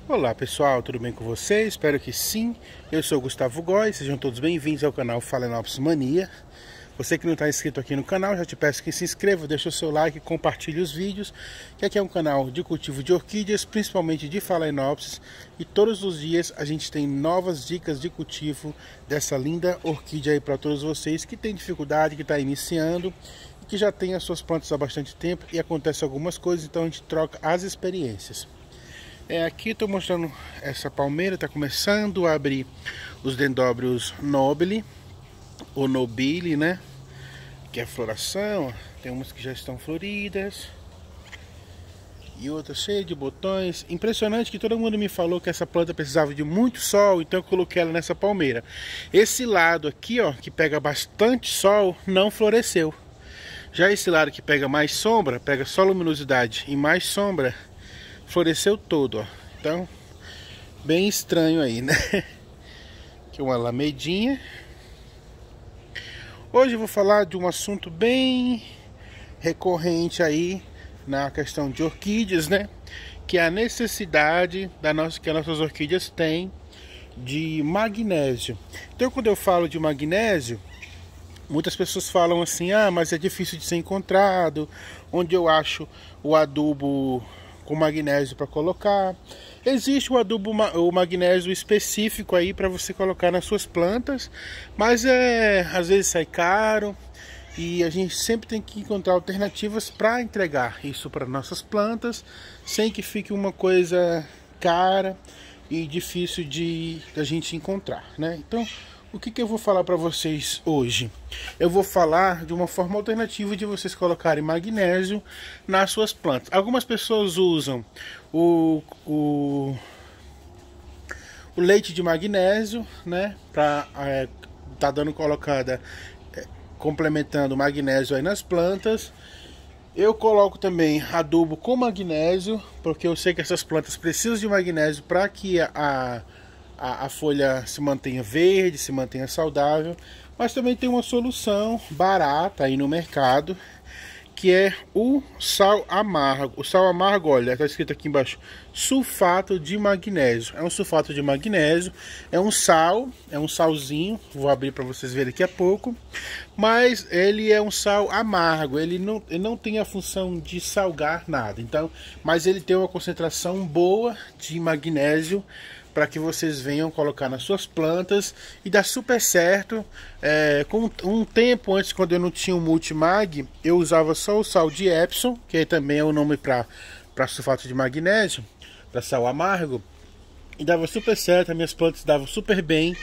Olá pessoal, tudo bem com vocês? Espero que sim. Eu sou o Gustavo Góes, sejam todos bem-vindos ao canal Phalaenopsis Mania. Você que não está inscrito aqui no canal, já te peço que se inscreva, deixe o seu like, compartilhe os vídeos, que aqui é um canal de cultivo de orquídeas, principalmente de Phalaenopsis, e todos os dias a gente tem novas dicas de cultivo dessa linda orquídea aí para todos vocês que tem dificuldade, que está iniciando, e que já tem as suas plantas há bastante tempo e acontece algumas coisas, então a gente troca as experiências. Aqui estou mostrando essa palmeira, está começando a abrir os dendróbios nobile, ou nobile, né? Que é a floração, tem umas que já estão floridas e outras cheias de botões. Impressionante que todo mundo me falou que essa planta precisava de muito sol, então eu coloquei ela nessa palmeira. Esse lado aqui, ó, que pega bastante sol, não floresceu. Já esse lado que pega mais sombra, pega só luminosidade e mais sombra, floresceu todo, ó. Então, bem estranho aí, né? Aqui uma lamedinha. Hoje eu vou falar de um assunto bem recorrente aí na questão de orquídeas, né? Que é a necessidade que as nossas orquídeas têm de magnésio. Então, quando eu falo de magnésio, muitas pessoas falam assim: ah, mas é difícil de ser encontrado. Onde eu acho o adubo com magnésio para colocar? Existe o adubo, o magnésio específico aí para você colocar nas suas plantas, mas às vezes sai caro e a gente sempre tem que encontrar alternativas para entregar isso para nossas plantas sem que fique uma coisa cara e difícil de a gente encontrar, né? Então, o que eu vou falar para vocês hoje? Eu vou falar de uma forma alternativa de vocês colocarem magnésio nas suas plantas. Algumas pessoas usam o leite de magnésio, né? Para tá dando colocada, complementando o magnésio aí nas plantas. Eu coloco também adubo com magnésio, porque eu sei que essas plantas precisam de magnésio para que a folha se mantenha verde, se mantenha saudável. Mas também tem uma solução barata aí no mercado, que é o sal amargo. O sal amargo, olha, está escrito aqui embaixo, sulfato de magnésio. É um sulfato de magnésio, é um sal, é um salzinho, vou abrir para vocês verem daqui a pouco. Mas ele é um sal amargo, ele não tem a função de salgar nada. Então, mas ele tem uma concentração boa de magnésio, para que vocês venham colocar nas suas plantas e dá super certo. Com um tempo antes, quando eu não tinha o Multimag, eu usava só o sal de Epsom, que também é o nome para sulfato de magnésio, para sal amargo, e dava super certo, as minhas plantas davam super bem,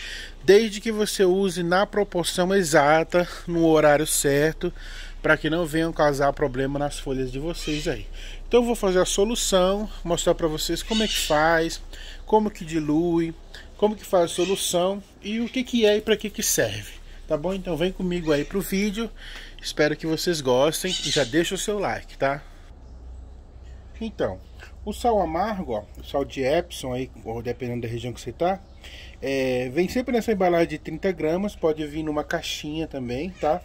desde que você use na proporção exata, no horário certo, para que não venham causar problema nas folhas de vocês aí. Então eu vou fazer a solução, mostrar para vocês como é que faz, como que dilui, como que faz a solução e o que é e para que serve. Tá bom? Então vem comigo aí pro vídeo. Espero que vocês gostem e já deixa o seu like, tá? Então, o sal amargo, ó, o sal de Epsom aí, ou dependendo da região que você tá, vem sempre nessa embalagem de 30 gramas, pode vir numa caixinha também, tá?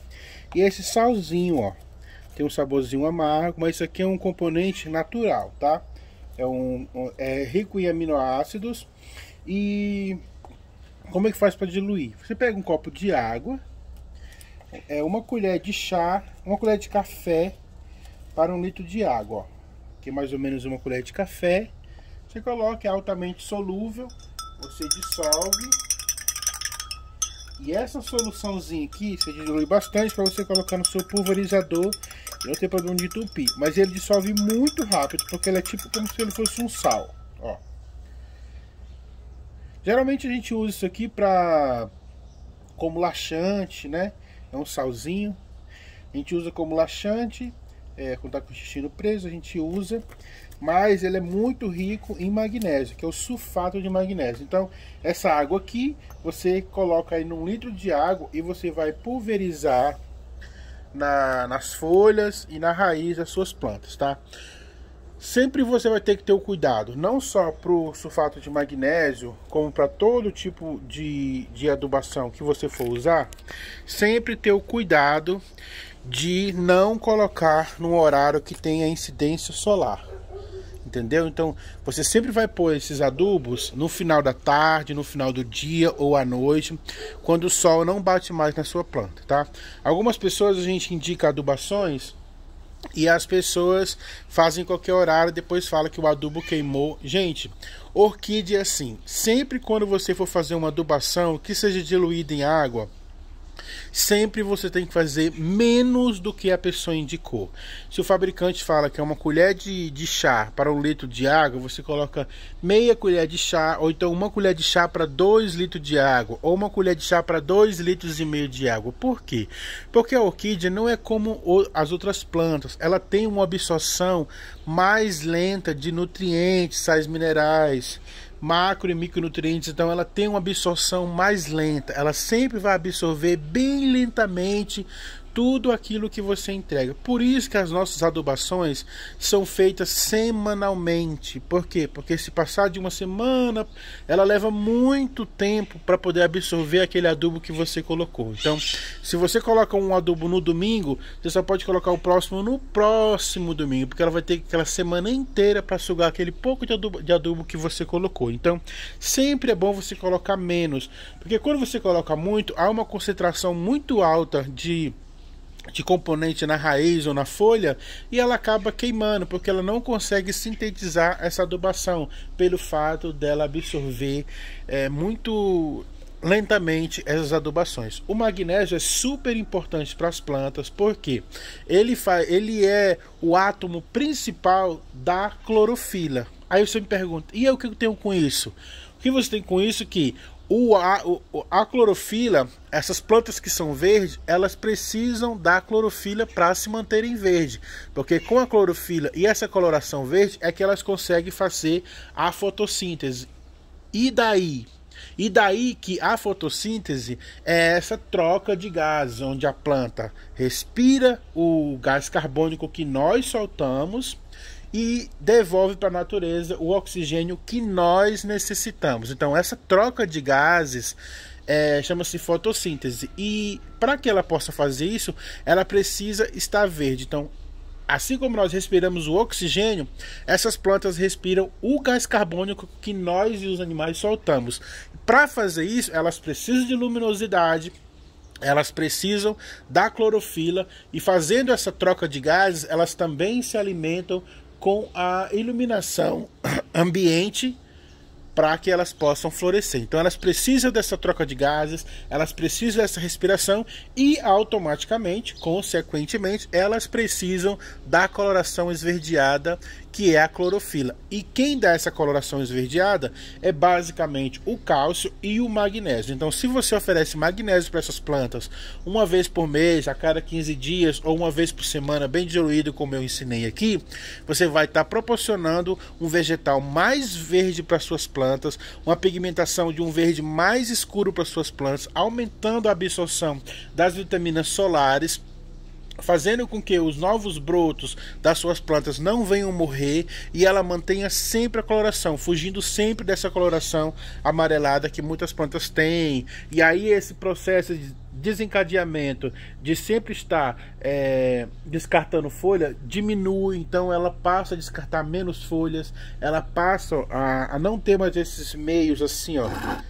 E esse salzinho, ó, tem um saborzinho amargo, mas isso aqui é um componente natural, tá? É rico em aminoácidos. E como é que faz para diluir? Você pega um copo de água, uma colher de chá, uma colher de café para 1 litro de água, ó. Aqui mais ou menos uma colher de café. Você coloca, é altamente solúvel, você dissolve. E essa soluçãozinha aqui, você dilui bastante para você colocar no seu pulverizador e não ter problema de entupir. Mas ele dissolve muito rápido, porque ele é tipo como se ele fosse um sal, ó. Geralmente a gente usa isso aqui como laxante, né? É um salzinho. A gente usa como laxante, quando tá com o intestino preso, a gente usa. Mas ele é muito rico em magnésio, que é o sulfato de magnésio. Então, essa água aqui, você coloca aí num litro de água e você vai pulverizar nas folhas e na raiz das suas plantas, tá? Sempre você vai ter que ter o cuidado, não só para o sulfato de magnésio, como para todo tipo de adubação que você for usar, sempre ter o cuidado de não colocar num horário que tenha incidência solar. entendeu? Então você sempre vai pôr esses adubos no final da tarde, no final do dia ou à noite, quando o sol não bate mais na sua planta, tá? Algumas pessoas a gente indica adubações e as pessoas fazem qualquer horário, depois fala que o adubo queimou. Gente, orquídea é assim, sempre quando você for fazer uma adubação que seja diluída em água, sempre você tem que fazer menos do que a pessoa indicou. Se o fabricante fala que é uma colher de chá para 1 litro de água, você coloca meia colher de chá, ou então 1 colher de chá para 2 litros de água, ou 1 colher de chá para 2,5 litros de água. Por quê? Porque a orquídea não é como as outras plantas, ela tem uma absorção mais lenta de nutrientes, sais minerais, macro e micronutrientes, então ela tem uma absorção mais lenta, ela sempre vai absorver bem lentamente tudo aquilo que você entrega. Por isso que as nossas adubações são feitas semanalmente. Por quê? Porque se passar de uma semana, ela leva muito tempo para poder absorver aquele adubo que você colocou. Então, se você coloca um adubo no domingo, você só pode colocar o próximo no próximo domingo, porque ela vai ter aquela semana inteira para sugar aquele pouco de adubo que você colocou. Então, sempre é bom você colocar menos, porque quando você coloca muito, há uma concentração muito alta de componente na raiz ou na folha e ela acaba queimando, porque ela não consegue sintetizar essa adubação pelo fato dela absorver muito lentamente essas adubações. O magnésio é super importante para as plantas, porque ele é o átomo principal da clorofila. Aí você me pergunta, e eu, o que eu tenho com isso? O que você tem com isso? Que a clorofila, essas plantas que são verdes, elas precisam da clorofila para se manterem verde, porque com a clorofila e essa coloração verde é que elas conseguem fazer a fotossíntese. E daí que a fotossíntese é essa troca de gases, onde a planta respira o gás carbônico que nós soltamos e devolve para a natureza o oxigênio que nós necessitamos. Então essa troca de gases chama-se fotossíntese, e para que ela possa fazer isso, ela precisa estar verde. Então, assim como nós respiramos o oxigênio, essas plantas respiram o gás carbônico que nós e os animais soltamos. Para fazer isso, elas precisam de luminosidade, elas precisam da clorofila, e fazendo essa troca de gases, elas também se alimentam com a iluminação ambiente para que elas possam florescer. Então elas precisam dessa troca de gases, elas precisam dessa respiração e automaticamente, consequentemente, elas precisam da coloração esverdeada, que é a clorofila. E quem dá essa coloração esverdeada é basicamente o cálcio e o magnésio. Então, se você oferece magnésio para essas plantas uma vez por mês, a cada 15 dias ou uma vez por semana, bem diluído como eu ensinei aqui, você vai estar proporcionando um vegetal mais verde para suas plantas, uma pigmentação de um verde mais escuro para suas plantas, aumentando a absorção das vitaminas solares, fazendo com que os novos brotos das suas plantas não venham morrer, e ela mantenha sempre a coloração, fugindo sempre dessa coloração amarelada que muitas plantas têm. E aí esse processo de desencadeamento de sempre estar descartando folha diminui, então ela passa a descartar menos folhas, ela passa a não ter mais esses meios assim, ó,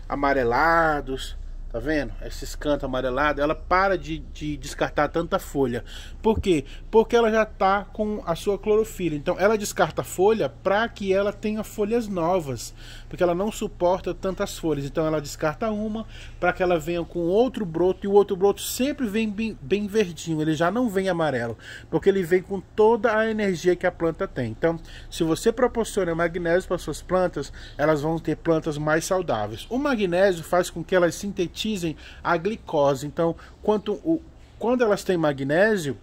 amarelados. Tá vendo? Esses cantos amarelados, ela para de descartar tanta folha. Por quê? Porque ela já está com a sua clorofila. Então ela descarta folha para que ela tenha folhas novas, porque ela não suporta tantas folhas. Então ela descarta uma para que ela venha com outro broto, e o outro broto sempre vem bem verdinho, ele já não vem amarelo, porque ele vem com toda a energia que a planta tem. Então, se você proporciona magnésio para suas plantas, elas vão ter plantas mais saudáveis. O magnésio faz com que elas sintetizem a glicose. Então, quando elas têm magnésio,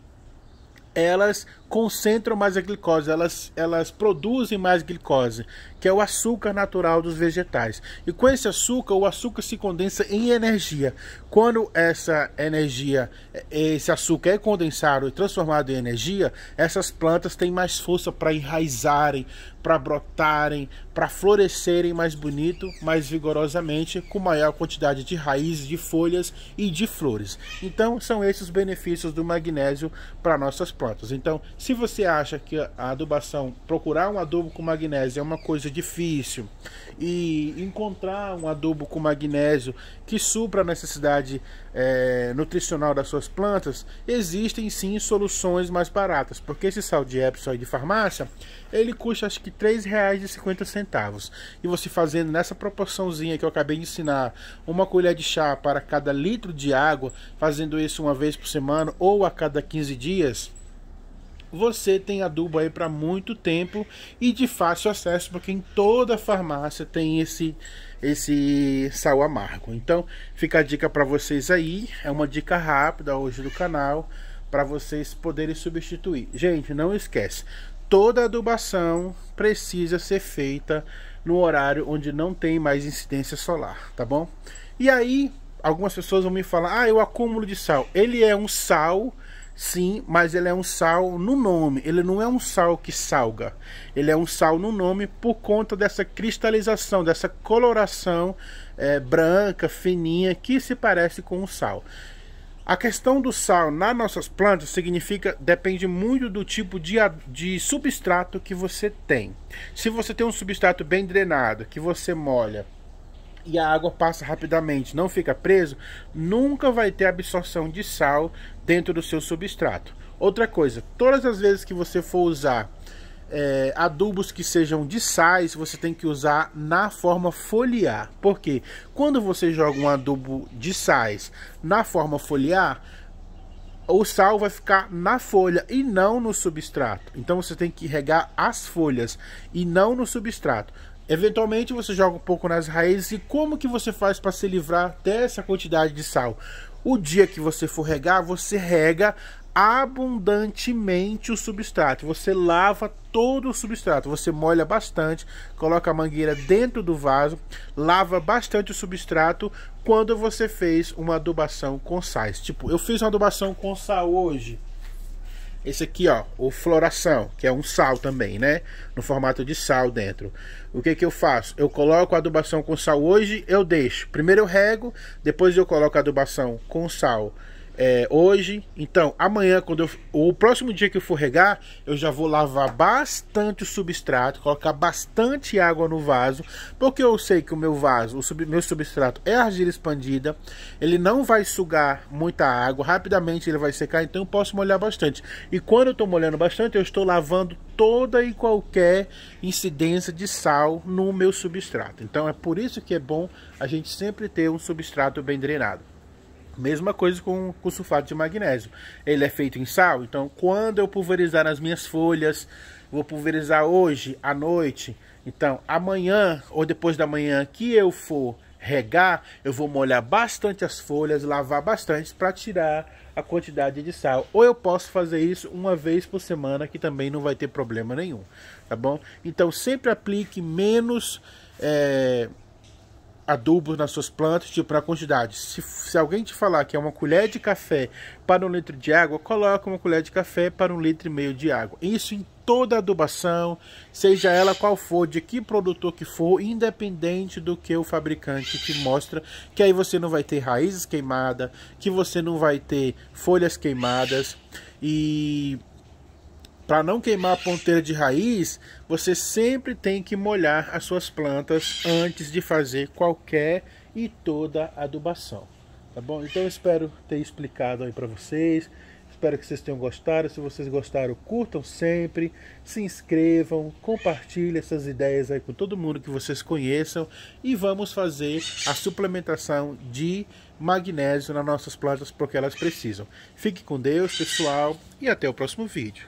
elas concentram mais a glicose, elas produzem mais glicose, que é o açúcar natural dos vegetais. E com esse açúcar, o açúcar se condensa em energia. Quando essa energia, esse açúcar é condensado e transformado em energia, essas plantas têm mais força para enraizarem, para brotarem, para florescerem mais bonito, mais vigorosamente, com maior quantidade de raízes, de folhas e de flores. Então, são esses os benefícios do magnésio para nossas plantas. Então, Se você acha que a adubação, procurar um adubo com magnésio é uma coisa difícil e encontrar um adubo com magnésio que supra a necessidade nutricional das suas plantas, existem sim soluções mais baratas, porque esse sal de Epsom aí de farmácia, ele custa acho que R$ 3,50, e você fazendo nessa proporçãozinha que eu acabei de ensinar, uma colher de chá para cada litro de água, fazendo isso uma vez por semana ou a cada 15 dias, você tem adubo aí para muito tempo e de fácil acesso, porque em toda farmácia tem esse sal amargo. Então fica a dica para vocês aí, é uma dica rápida hoje do canal para vocês poderem substituir. Gente, não esquece, toda adubação precisa ser feita no horário onde não tem mais incidência solar, tá bom? E aí algumas pessoas vão me falar: ah, o acúmulo de sal, ele é um sal. Sim, mas ele é um sal no nome, ele não é um sal que salga, ele é um sal no nome por conta dessa cristalização, dessa coloração branca, fininha, que se parece com o sal. A questão do sal nas nossas plantas depende muito do tipo de substrato que você tem. Se você tem um substrato bem drenado, que você molha e a água passa rapidamente, não fica preso, nunca vai ter absorção de sal dentro do seu substrato. Outra coisa, todas as vezes que você for usar adubos que sejam de sais, você tem que usar na forma foliar. Porque quando você joga um adubo de sais na forma foliar, o sal vai ficar na folha e não no substrato. Então você tem que regar as folhas e não no substrato. Eventualmente você joga um pouco nas raízes. E como que você faz para se livrar dessa quantidade de sal? O dia que você for regar, você rega abundantemente o substrato. Você lava todo o substrato, você molha bastante, coloca a mangueira dentro do vaso, lava bastante o substrato quando você fez uma adubação com sais. Tipo, eu fiz uma adubação com sal hoje. Esse aqui, ó, o Floração, que é um sal também, né? No formato de sal dentro. O que que eu faço? Eu coloco a adubação com sal hoje, eu deixo. Primeiro eu rego, depois eu coloco a adubação com sal hoje. Então, amanhã, o próximo dia que eu for regar, eu já vou lavar bastante o substrato, colocar bastante água no vaso, porque eu sei que o meu vaso, meu substrato é argila expandida, ele não vai sugar muita água, rapidamente ele vai secar, então eu posso molhar bastante. E quando eu estou molhando bastante, eu estou lavando toda e qualquer incidência de sal no meu substrato. Então é por isso que é bom a gente sempre ter um substrato bem drenado. Mesma coisa com o sulfato de magnésio. Ele é feito em sal, então quando eu pulverizar nas minhas folhas, vou pulverizar hoje à noite, então amanhã ou depois da manhã que eu for regar, eu vou molhar bastante as folhas, lavar bastante para tirar a quantidade de sal. Ou eu posso fazer isso uma vez por semana, que também não vai ter problema nenhum, tá bom? Então sempre aplique menos adubos nas suas plantas, tipo na quantidade. Se alguém te falar que é uma colher de café para 1 litro de água, coloca uma colher de café para 1,5 litro de água. Isso em toda adubação, seja ela qual for, de que produtor que for, independente do que o fabricante te mostra, que aí você não vai ter raízes queimadas, que você não vai ter folhas queimadas. E para não queimar a ponteira de raiz, você sempre tem que molhar as suas plantas antes de fazer qualquer e toda adubação, tá bom? Então eu espero ter explicado aí para vocês, espero que vocês tenham gostado. Se vocês gostaram, curtam sempre, se inscrevam, compartilhem essas ideias aí com todo mundo que vocês conheçam e vamos fazer a suplementação de magnésio nas nossas plantas porque elas precisam. Fique com Deus, pessoal, e até o próximo vídeo.